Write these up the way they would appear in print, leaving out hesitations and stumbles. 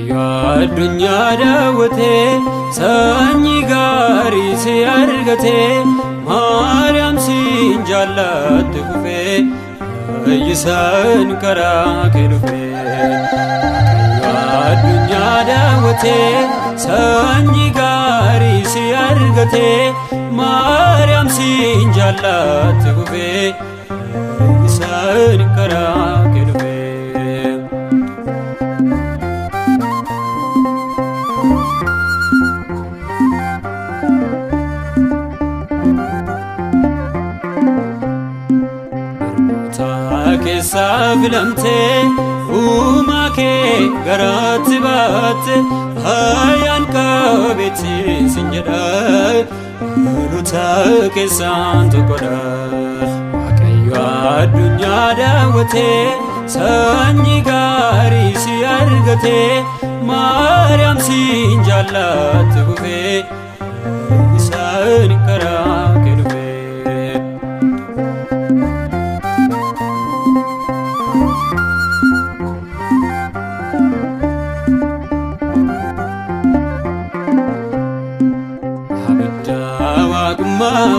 Addunyaa daawwatee sanyii gaarii si argatee Maariyaam siin jaallatte kufee fayyisaan karaa kee dhufee. Addunyaa daawwatee sanyii gaarii si argatee Maariyaam siin jaallatte kufee fayyisaan karaa kee dhufee. Keessa filamtee uumaa kee garaatti baatte hayyaan qabeetti sin jedha hoolota keessaan tokkodha. Waaqayyo addunyaa daawwatee sanyii gaarii si argatee Maariyaam siin jaallatte kufee isaan karaa kee dhufee.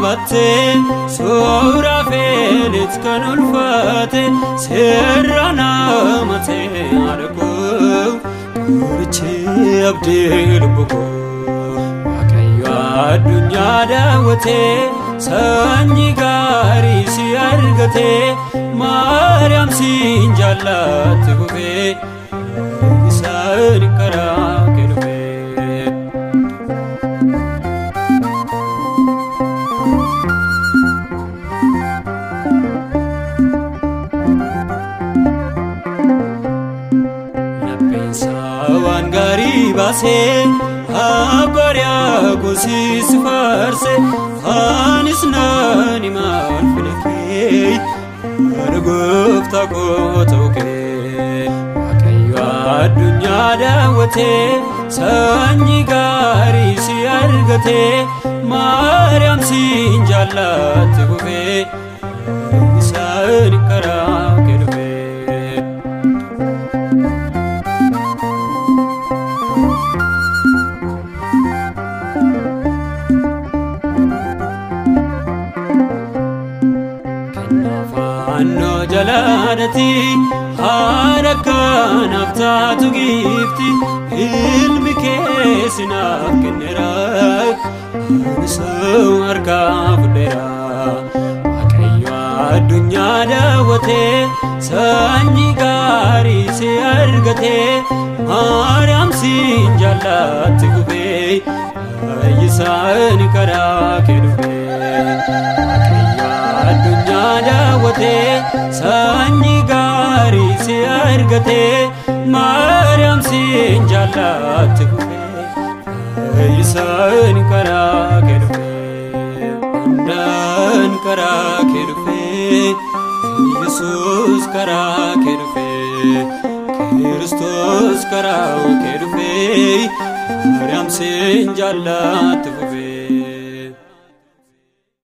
Battee suuraa feelit kan ulfaate seerra namatee adakoo qorichi abdii lubbu koo. Waaqayyo addunyaa daawwatee sanyii gaarii si argatee Maariyaam siin jaallatte kufee isaan karaa kee dhufee. Waan gaarii baasee abbariyaa gosi si faarse anis naan himaan fedha kee haadha gooftaa koo ta'uu kee. Waaqayyo addunyaa daawwatee sanyii gaarii si argatee Maariyaam siin jaallatte kufee isaan karaa kee dhufee. Fannoo jalaadhati haadha kanaaf taatu giifti ilmi kee sinaaf kenneera anisoo harkaa fudheera. Waaqayyo addunyaa daawwatee sanyii gaarii si argatee Maariyaam siin jaallatte kufee fayyisaan karaa kee dhufee. Addunyaa daawwatee sanyii gaarii si argatee Maariyaam siin jaallatte kufee fayyisaan karaa kee dhufee. Hundaan karaa kee dhufee Yesuus karaa kee dhufee Kiristoos karaa kee dhufee Maariyaam siin jaallatte kufee.